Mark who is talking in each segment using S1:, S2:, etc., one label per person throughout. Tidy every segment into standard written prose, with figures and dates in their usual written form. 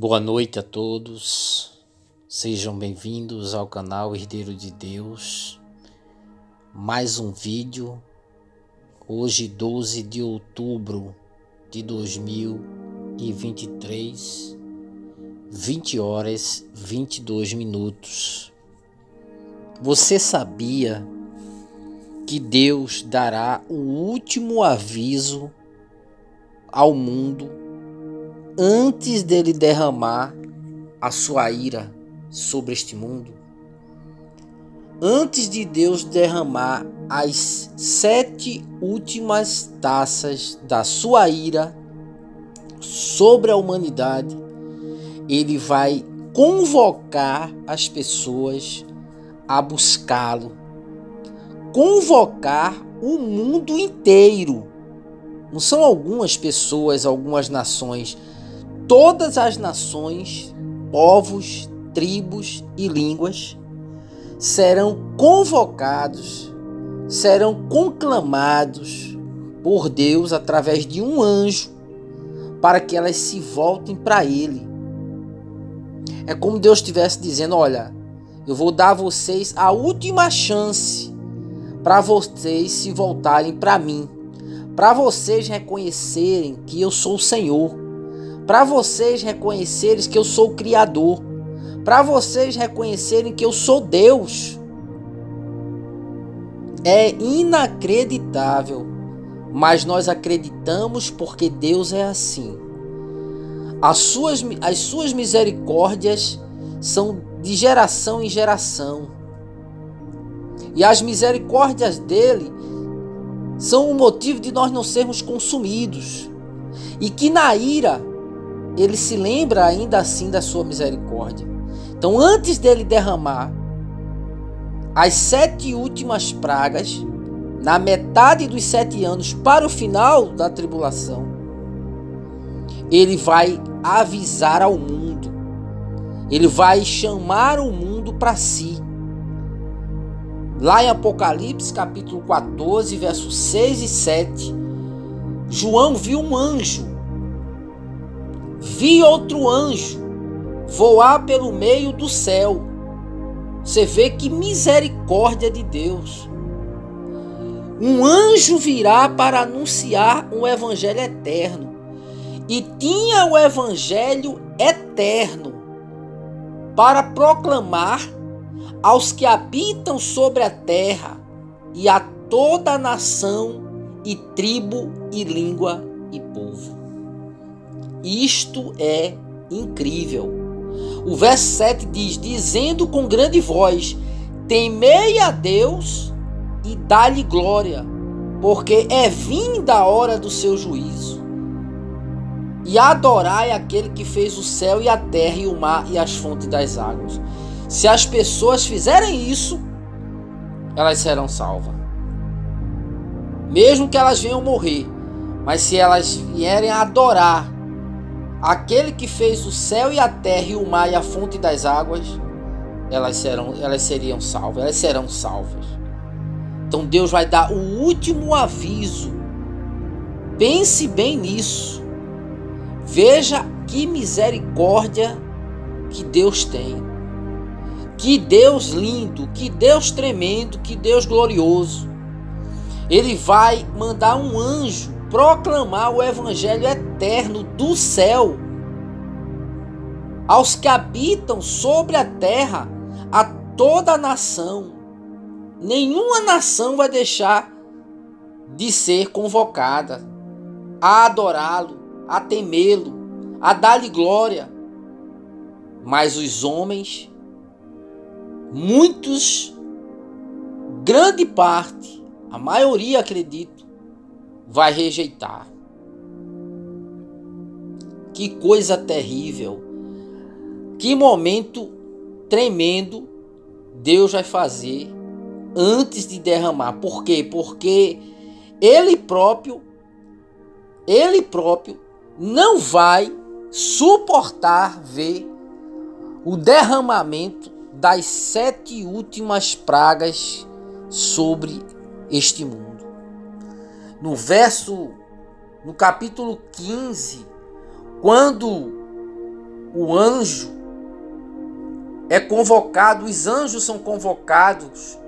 S1: Boa noite a todos, sejam bem-vindos ao canal Herdeiro de Deus. Mais um vídeo, hoje 12 de outubro de 2023, 20 horas 22 minutos. Você sabia que Deus dará o último aviso ao mundo antes dele derramar a sua ira sobre este mundo? Antes de Deus derramar as 7 últimas taças da sua ira sobre a humanidade, ele vai convocar as pessoas a buscá-lo, convocar o mundo inteiro. Não são algumas pessoas, algumas nações. Todas as nações, povos, tribos e línguas serão convocados, serão conclamados por Deus através de um anjo para que elas se voltem para Ele. É como Deus estivesse dizendo: olha, eu vou dar a vocês a última chance para vocês se voltarem para mim, para vocês reconhecerem que eu sou o Senhor, para vocês reconhecerem que eu sou o Criador, para vocês reconhecerem que eu sou Deus. É inacreditável, mas nós acreditamos porque Deus é assim. As suas misericórdias são de geração em geração, e as misericórdias dele são o motivo de nós não sermos consumidos, e que na ira ele se lembra ainda assim da sua misericórdia. Então, antes dele derramar as 7 últimas pragas, na metade dos 7 anos, para o final da tribulação, ele vai avisar ao mundo, ele vai chamar o mundo para si. Lá em Apocalipse capítulo 14, versos 6 e 7, João viu um anjo. Vi outro anjo voar pelo meio do céu. Você vê que misericórdia de Deus. Um anjo virá para anunciar um evangelho eterno. E tinha o evangelho eterno para proclamar aos que habitam sobre a terra e a toda nação e tribo e língua e povo. Isto é incrível. O verso 7 diz: dizendo com grande voz: temei a Deus e dá-lhe glória, porque é vinda a hora do seu juízo. E adorai aquele que fez o céu e a terra e o mar e as fontes das águas. Se as pessoas fizerem isso, elas serão salvas. Mesmo que elas venham morrer, mas se elas vierem a adorar aquele que fez o céu e a terra e o mar e a fonte das águas, elas seriam salvas, elas serão salvas. Então Deus vai dar o último aviso. Pense bem nisso. Veja que misericórdia que Deus tem. Que Deus lindo, que Deus tremendo, que Deus glorioso. Ele vai mandar um anjo proclamar o evangelho eterno do céu aos que habitam sobre a terra, a toda a nação. Nenhuma nação vai deixar de ser convocada a adorá-lo, a temê-lo, a dar-lhe glória. Mas os homens, muitos, grande parte, a maioria, acredito, vai rejeitar. Que coisa terrível. Que momento tremendo Deus vai fazer antes de derramar. Por quê? Porque Ele próprio não vai suportar ver o derramamento das 7 últimas pragas sobre este mundo. No capítulo 15, quando o anjo é convocado, os anjos são convocados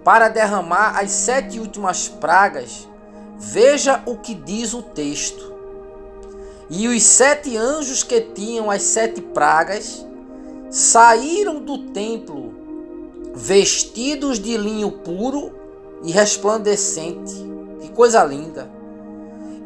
S1: para derramar as 7 últimas pragas, veja o que diz o texto. E os 7 anjos que tinham as 7 pragas saíram do templo vestidos de linho puro e resplandecente, que coisa linda,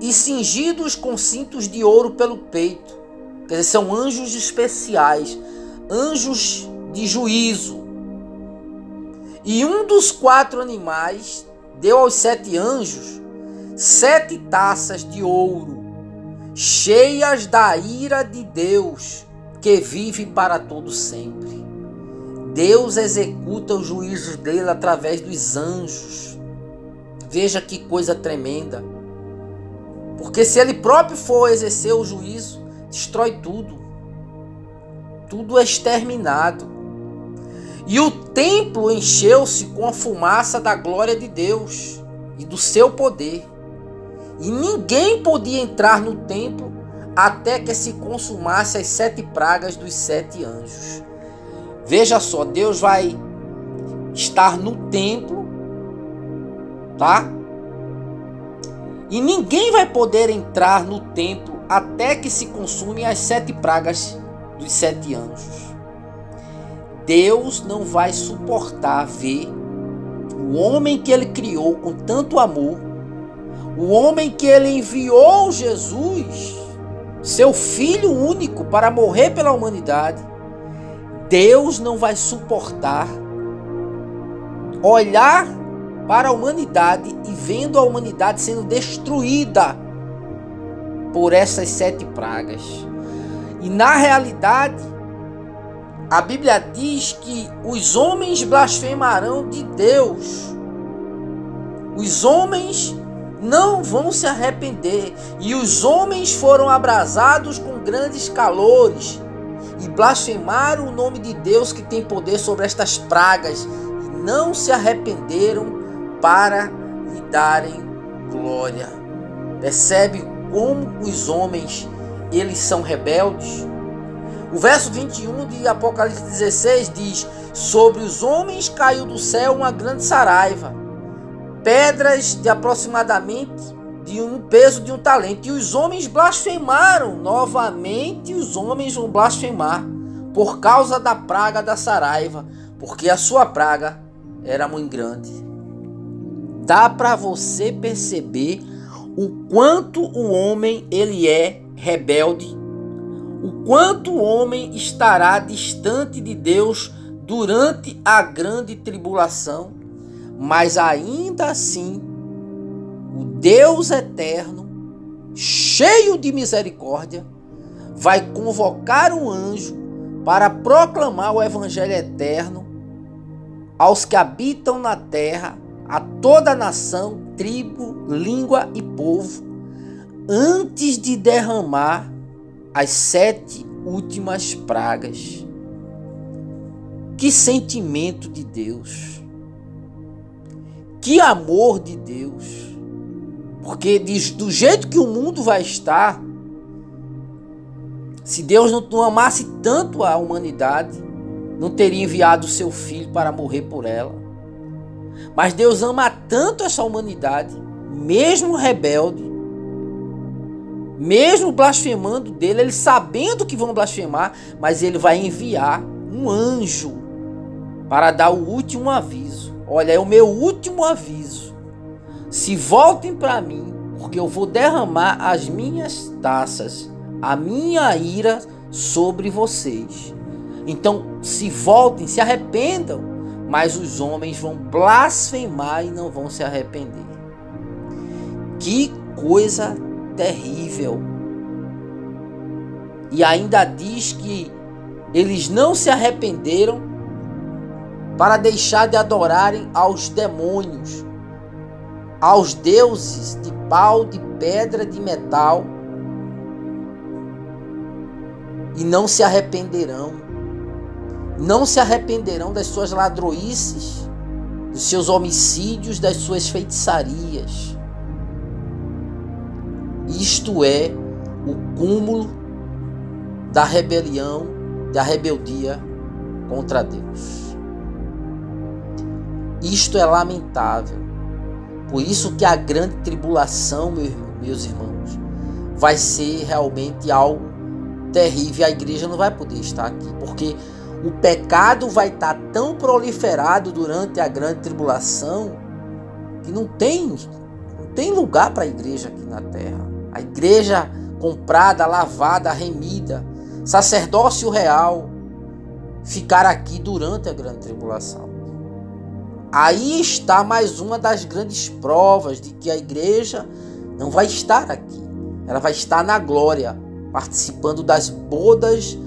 S1: e cingidos com cintos de ouro pelo peito. Quer dizer, são anjos especiais, anjos de juízo. E um dos 4 animais deu aos 7 anjos 7 taças de ouro, cheias da ira de Deus, que vive para todo sempre. Deus executa os juízos dele através dos anjos. Veja que coisa tremenda. Porque se ele próprio for exercer o juízo, destrói tudo. Tudo é exterminado. E o templo encheu-se com a fumaça da glória de Deus e do seu poder. E ninguém podia entrar no templo até que se consumasse as 7 pragas dos 7 anjos. Veja só, Deus vai estar no templo, tá? E ninguém vai poder entrar no templo até que se consumem as 7 pragas dos 7 anjos. Deus não vai suportar ver o homem que ele criou com tanto amor, o homem que ele enviou, Jesus, seu Filho único, para morrer pela humanidade. Deus não vai suportar olhar para a humanidade e vendo a humanidade sendo destruída por essas 7 pragas. E na realidade, a Bíblia diz que os homens blasfemarão de Deus. Os homens não vão se arrepender. E os homens foram abrasados com grandes calores e blasfemaram o nome de Deus, que tem poder sobre estas pragas, e não se arrependeram para lhe darem glória. Percebe como os homens, eles são rebeldes? O verso 21 de Apocalipse 16 diz: sobre os homens caiu do céu uma grande saraiva, pedras de aproximadamente de um peso de um talento. E os homens blasfemaram. Novamente os homens vão blasfemar por causa da praga da saraiva, porque a sua praga era muito grande. Dá para você perceber o quanto o homem ele é rebelde, o quanto o homem estará distante de Deus durante a grande tribulação. Mas ainda assim, o Deus eterno, cheio de misericórdia, vai convocar um anjo para proclamar o evangelho eterno aos que habitam na terra, a toda nação, tribo, língua e povo, antes de derramar as 7 últimas pragas. Que sentimento de Deus! Que amor de Deus! Porque do jeito que o mundo vai estar, se Deus não amasse tanto a humanidade, não teria enviado o seu Filho para morrer por ela. Mas Deus ama tanto essa humanidade, mesmo rebelde, mesmo blasfemando dele, ele sabendo que vão blasfemar, mas ele vai enviar um anjo para dar o último aviso. Olha, é o meu último aviso. Se voltem para mim, porque eu vou derramar as minhas taças, a minha ira sobre vocês. Então, se voltem, se arrependam, mas os homens vão blasfemar e não vão se arrepender. Que coisa terrível! E ainda diz que eles não se arrependeram para deixar de adorarem aos demônios, aos deuses de pau, de pedra, de metal, e não se arrependerão. Não se arrependerão das suas ladroices, dos seus homicídios, das suas feitiçarias. Isto é o cúmulo da rebelião, da rebeldia contra Deus. Isto é lamentável. Por isso que a grande tribulação, meus irmãos, vai ser realmente algo terrível. A igreja não vai poder estar aqui, porque o pecado vai estar tão proliferado durante a grande tribulação que não tem lugar para a igreja aqui na terra. A igreja comprada, lavada, remida, sacerdócio real, ficar aqui durante a grande tribulação. Aí está mais uma das grandes provas de que a igreja não vai estar aqui. Ela vai estar na glória, participando das bodas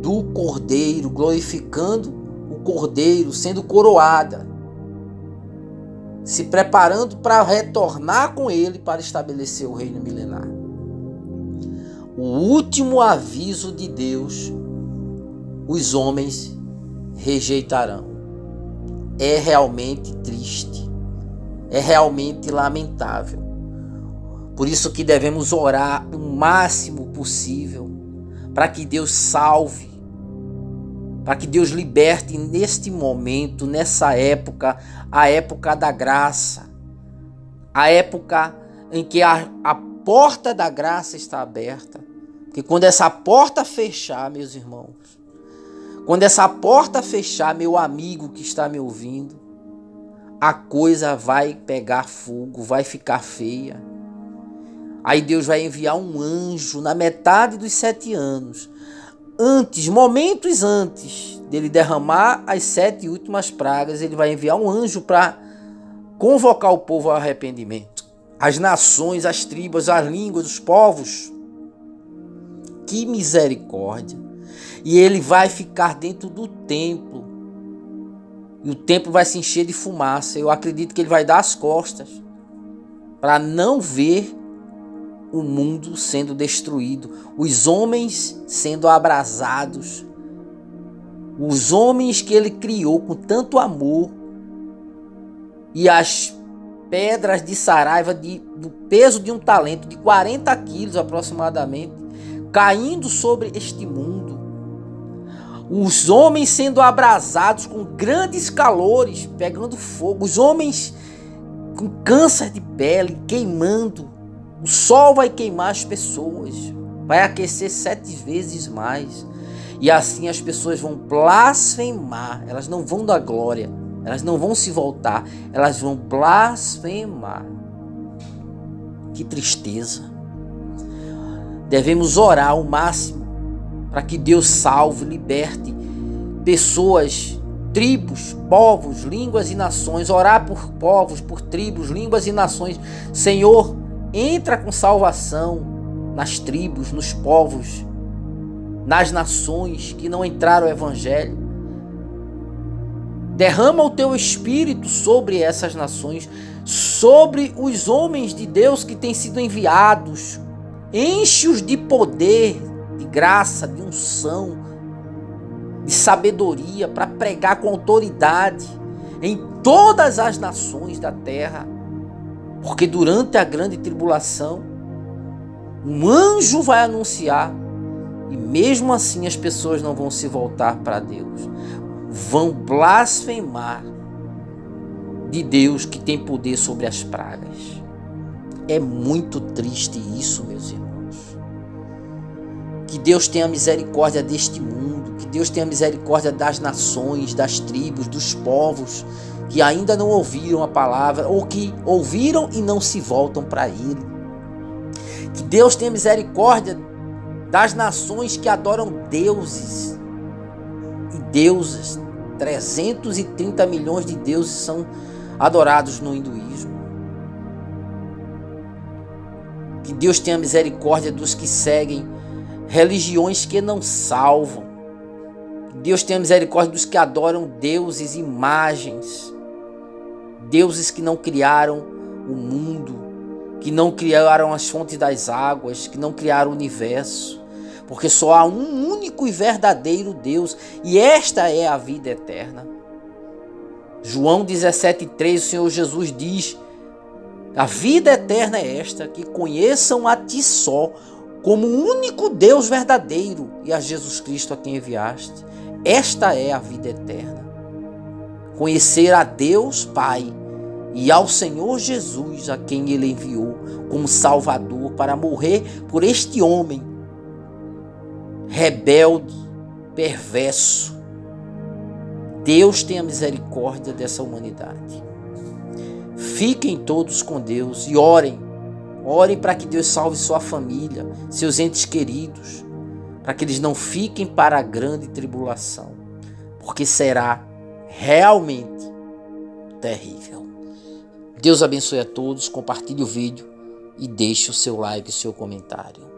S1: do Cordeiro, glorificando o Cordeiro, sendo coroada, se preparando para retornar com ele para estabelecer o reino milenar. O último aviso de Deus, os homens rejeitarão. É realmente triste, é realmente lamentável. Por isso que devemos orar o máximo possível para que Deus salve, para que Deus liberte neste momento, nessa época, a época da graça, a época em que a porta da graça está aberta. Porque quando essa porta fechar, meus irmãos, quando essa porta fechar, meu amigo que está me ouvindo, a coisa vai pegar fogo, vai ficar feia. Aí Deus vai enviar um anjo na metade dos 7 anos, momentos antes dele derramar as 7 últimas pragas, ele vai enviar um anjo para convocar o povo ao arrependimento. As nações, as tribos, as línguas, os povos. Que misericórdia! E ele vai ficar dentro do templo. E o templo vai se encher de fumaça. Eu acredito que ele vai dar as costas para não ver o mundo sendo destruído, os homens sendo abrasados, os homens que ele criou com tanto amor, e as pedras de saraiva do peso de um talento, de 40 quilos aproximadamente, caindo sobre este mundo, os homens sendo abrasados com grandes calores, pegando fogo, os homens com câncer de pele, queimando. O sol vai queimar as pessoas, vai aquecer 7 vezes mais. E assim as pessoas vão blasfemar, elas não vão dar glória, elas não vão se voltar, elas vão blasfemar. Que tristeza. Devemos orar ao máximo para que Deus salve, liberte pessoas, tribos, povos, línguas e nações. Orar por povos, por tribos, línguas e nações. Senhor, entra com salvação nas tribos, nos povos, nas nações que não entraram no Evangelho. Derrama o teu Espírito sobre essas nações, sobre os homens de Deus que têm sido enviados. Enche-os de poder, de graça, de unção, de sabedoria para pregar com autoridade em todas as nações da terra. Porque durante a grande tribulação, um anjo vai anunciar, e mesmo assim as pessoas não vão se voltar para Deus. Vão blasfemar de Deus que tem poder sobre as pragas. É muito triste isso, meus irmãos. Que Deus tenha misericórdia deste mundo, que Deus tenha misericórdia das nações, das tribos, dos povos que ainda não ouviram a palavra, ou que ouviram e não se voltam para Ele. Que Deus tenha misericórdia das nações que adoram deuses e deusas. 330 milhões de deuses são adorados no hinduísmo. Que Deus tenha misericórdia dos que seguem religiões que não salvam. Que Deus tenha misericórdia dos que adoram deuses, imagens. Deuses que não criaram o mundo, que não criaram as fontes das águas, que não criaram o universo. Porque só há um único e verdadeiro Deus, e esta é a vida eterna. João 17,3, o Senhor Jesus diz: a vida eterna é esta, que conheçam a Ti só, como o único Deus verdadeiro e a Jesus Cristo a quem enviaste. Esta é a vida eterna. Conhecer a Deus Pai e ao Senhor Jesus, a quem Ele enviou como Salvador para morrer por este homem rebelde, perverso. Deus tenha misericórdia dessa humanidade. Fiquem todos com Deus e orem. Orem para que Deus salve sua família, seus entes queridos, para que eles não fiquem para a grande tribulação, porque será realmente terrível. Deus abençoe a todos, compartilhe o vídeo e deixe o seu like e o seu comentário.